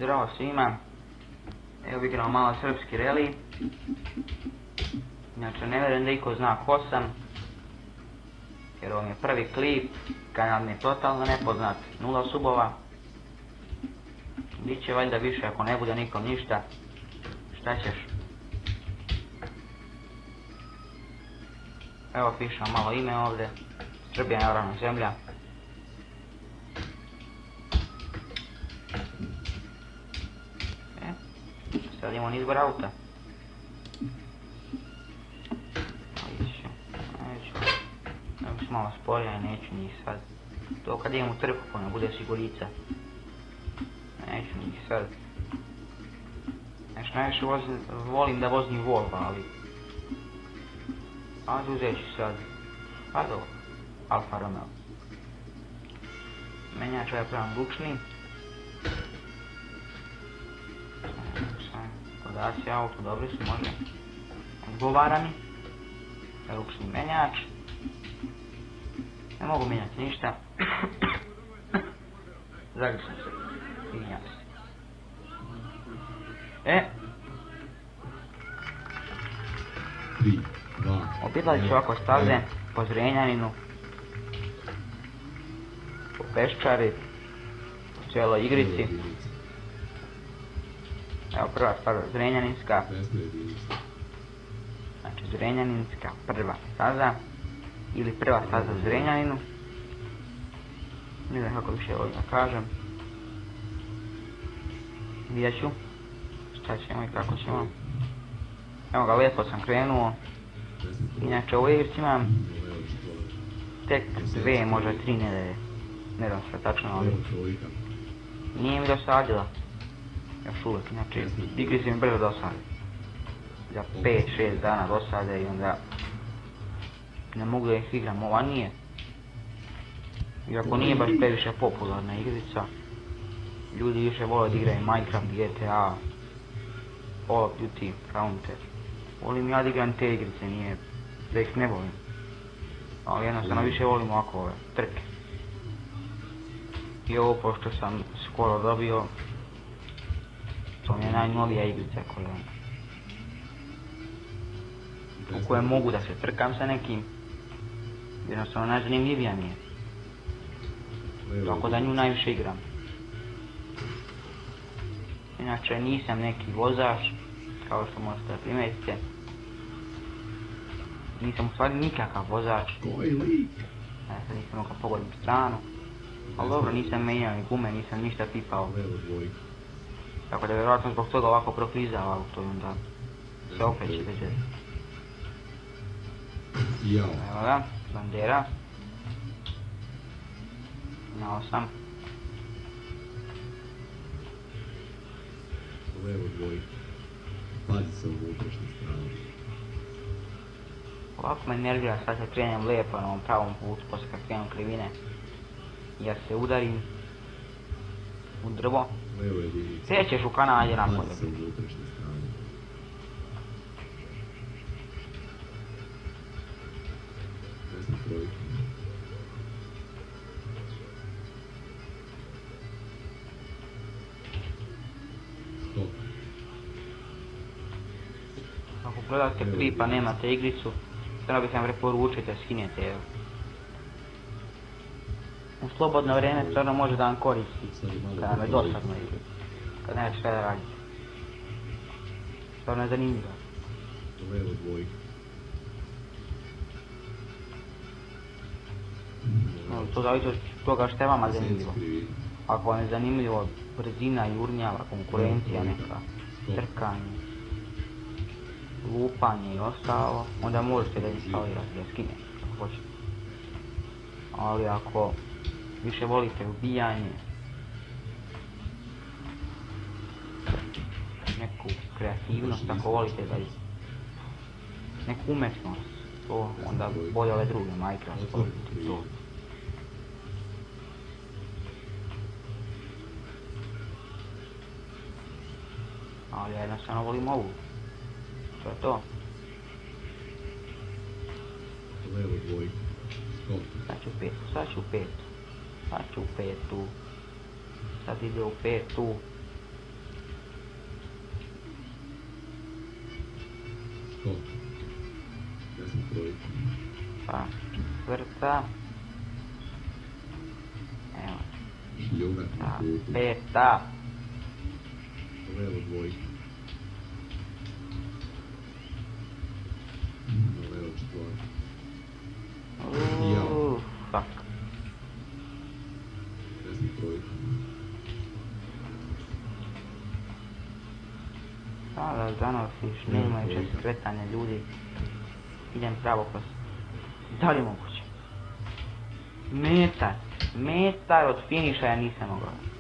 Zdravo svima. Evo igramo malo srpski rally. Inače ne vjerujem da iko zna ko sam. Jer ovo mi je prvi klip. Kanal mi je totalno nepoznat. 0 subova. Biće valjda više ako ne bude nikom ništa. Šta ćeš? Evo pišem malo ime ovdje. Srbija je naravno zemlja. Sad imamo izbor auta. Evo se malo sporija, neću njih sad. To kad idem u trku ko ne bude sigurica. Neću njih sad. Znači najviše volim da vozim Volvo, ali... A uzet ću sad. Pa do Alfa Romeo. Menjač ovaj pravam ručni. Podaci auto, dobri su, može. Odgovara mi. Ručni menjač. Ne mogu menjati ništa. Zagrišam se. Izvinjam se. Obilazi ću ovako staze po Zrenjaninu. Po Peščari. Po cijeloj igrici. Evo prva staza Zrenjaninska. Znači Zrenjaninska prva staza. Ili prva staza u Zrenjaninu. Ne znam kako više ovdje kažem. Vidjet ću šta ćemo i kako ćemo. Evo ga, lijepo sam krenuo. Inače u igrici imam tek 2, možda 3 nedelje. Ne znam sve tačno, ali nije mi dosadila. Još uvijek, znači igri se mi brzo dosade. Za 5-6 dana dosade i onda ne mogu da ih igram, ova nije. Iako nije baš previše popularna igrica. Ljudi više vole da igraju Minecraft, GTA, Call of Duty, Counter. Volim ja da igram te igrice, nije da ih ne volim. Ali jednostavno više volim ovako ove trke. I ovo pošto sam skoro dobio, to mi je najnovija igrica u kojoj mogu da se trkam sa nekim. Jednostavno najzanimljivija mi je. Tako da nju najviše igram. Inače nisam neki vozač, kao što možete da primetite. Nisam u stvari nikakav vozač. Sad nisam mogao pogodim stranu. Ali dobro, nisam menjao ni gume, nisam ništa pipao. Tako da vjerojatno zbog toga ovako proklizava auto i onda se okreće veđe. Evo ga, bandera. Znao sam. Levo dvojka. Pazi se u unutrašnju stranu. Ovako me nervira, sad se krenem lijepo na ovom pravom putu, poslije kad krenem krivine. Ja se udarim u drvo. Levo jedinica. Sjećeš u kanalje napolje. Pazi se u unutrašnju stranu. Desna trojka. Stop. Ako gledate klip a nemate igricu, stvarno bih vam preporučio da skinete je. U slobodno vrijeme stvarno može da vam koristi, kada vam je dosadno ili kad nemate šta da radite. Stvarno je zanimljivo. Levo dvojka. To zavisi od toga što je vama zanimljivo. Ako vam je zanimljivo brzina, jurnjava, konkurencija neka, trkanje, lupanje i ostalo, onda možete da instalirate, da skinete kako hoćete. Ali ako više volite ubijanje, neku kreativnost, ako volite da neku umetnost, to onda bolje ove druge, Minecraft, Call of Duty, to. Ali ja jednostavno volim ovu. To je to. Levo dvojka. Stop. Sad ću petu, sad ću petu. Sad ide u petu. Ko? Desna trojka. Pa, četvrta. Evo, Šljunak na ta, putu. peta. Levo dvojka. Na levo četvorka. Jao. Fuck. Desna trojka. Sada zanosiš, nema više skretanja ljudi. Idem pravo kroz. Da li je moguće? Metar od finiša ja nisam mogao.